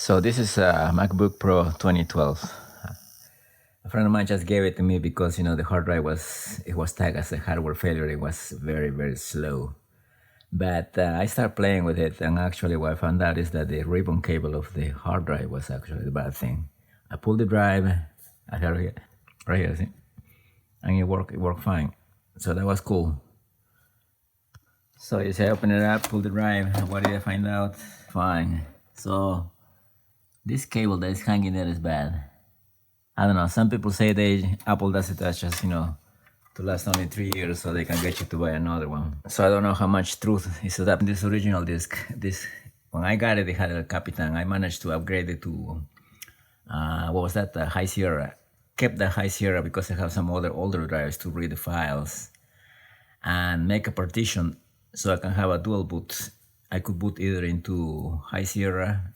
So this is a MacBook Pro 2012. A friend of mine just gave it to me because the hard drive was tagged as a hardware failure. It was very slow. But I started playing with it, and actually what I found out is that the ribbon cable of the hard drive was actually the bad thing. I pulled the drive, I have it right here, see? And it worked fine. So that was cool. So you say open it up, pull the drive, and what did I find out? Fine. So this cable that is hanging there is bad. I don't know, some people say Apple does it as just, to last only 3 years so they can get you to buy another one. So I don't know how much truth is that in this original disc. When I got it, it had El Capitan. I managed to upgrade it to, what was that, HighSierra. Kept the HighSierra because I have some older drives to read the files. And make a partition so I can have a dual boot. I could boot either into HighSierra,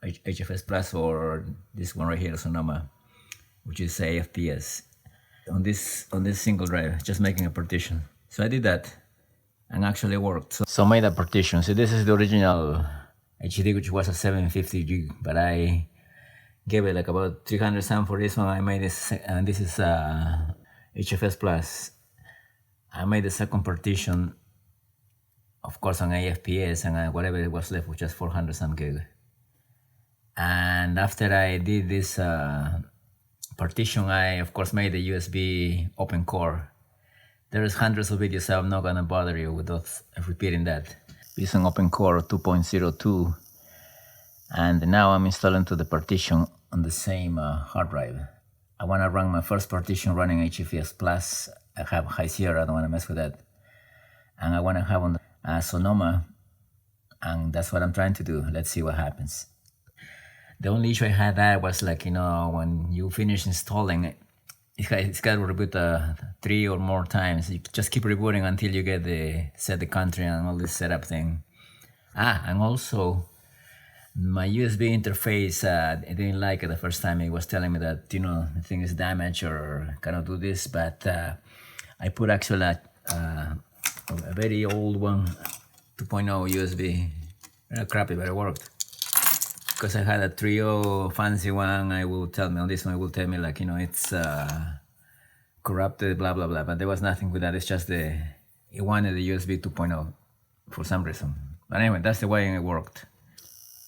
HFS Plus, or this one right here, Sonoma, which is AFPS. On this single drive, just making a partition. So I did that, and actually worked. So made a partition. So this is the original HD, which was a 750 gig, but I gave it like about 300 some for this one. I made this, and this is HFS Plus. I made the second partition, of course, on AFPS, and whatever it was left was just 400 some gig. And after I did this partition, I of course made the USB open core. There's hundreds of videos, so I'm not gonna bother you with repeating that. It's an open core 2.02, and now I'm installing to the partition on the same hard drive. I wanna run my first partition running HFS Plus. I have HighSierra, I don't wanna mess with that. And I wanna have on Sonoma, and that's what I'm trying to do. Let's see what happens. The only issue I had that was like, when you finish installing it, it's got to reboot 3 or more times. You just keep rebooting until you get set the country and all this setup thing. And also my USB interface, I didn't like it the first time. It was telling me that, the thing is damaged or cannot do this, but I put actually a very old one, 2.0 USB, crappy, but it worked. Because I had a 3.0 fancy one, on this one it will tell me like, it's corrupted, blah, blah, blah. But there was nothing with that. It's just it wanted the USB 2.0 for some reason. But anyway, that's the way it worked.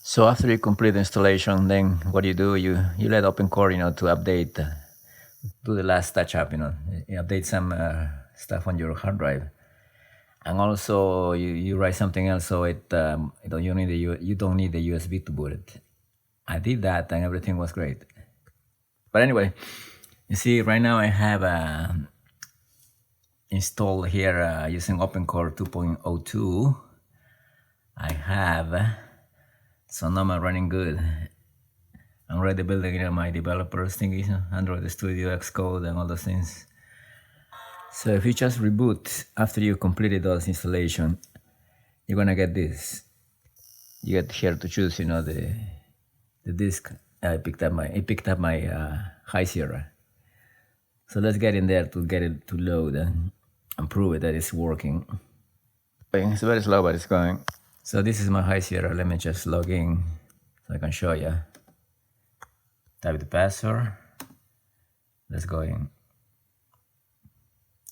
So after you complete the installation, then what do? You let OpenCore, to update, do the last touch up, update some stuff on your hard drive. And also you write something else so you don't need the USB to boot it. I did that and everything was great. But anyway, you see right now I have installed here using OpenCore 2.02. I have Sonoma running good. I'm already building my developers thingies, Android Studio, Xcode, and all those things. So if you just reboot after you completed those installation, you're gonna get this. You get here to choose, the disk. It picked up my HighSierra. So let's get in there to get it to load and prove it that it's working. It's very slow, but it's going. So this is my HighSierra. Let me just log in so I can show you. Type the password. Let's go in.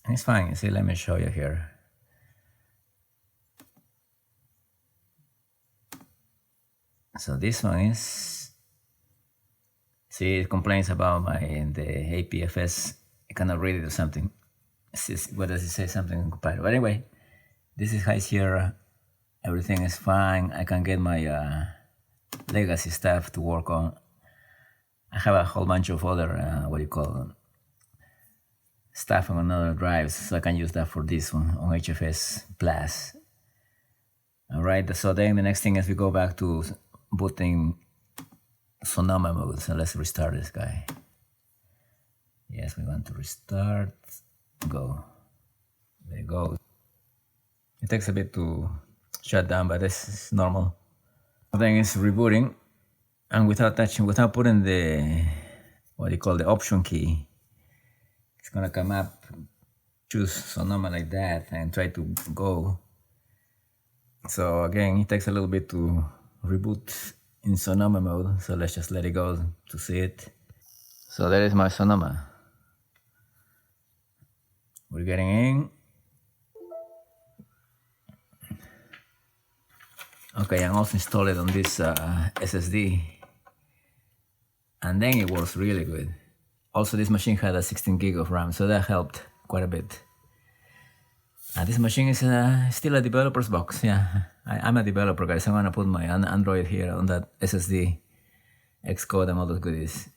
It's fine. See, let me show you here. So this one is, see, it complains about the APFS. I cannot read it or something. What does it say? Something incompatible. But anyway, this is HighSierra. Everything is fine. I can get my legacy stuff to work on. I have a whole bunch of other, stuff on other drives, so I can use that for this one on HFS Plus. Alright, so then the next thing is we go back to booting Sonoma mode. So let's restart this guy. Yes, we want to restart. Go. There it goes. It takes a bit to shut down, but this is normal. Then it's rebooting, and without putting the the option key, it's gonna come up, choose Sonoma like that, and try to go. So again, it takes a little bit to reboot in Sonoma mode, so let's just let it go to see it. So there is my Sonoma. We're getting in. Okay, I'm also installed it on this SSD, and then it works really good. Also, this machine had a 16 gig of RAM, so that helped quite a bit. And this machine is still a developer's box. Yeah, I'm a developer, guys. I'm gonna put my Android here on that SSD, Xcode, and all those goodies.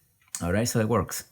All right, so it works.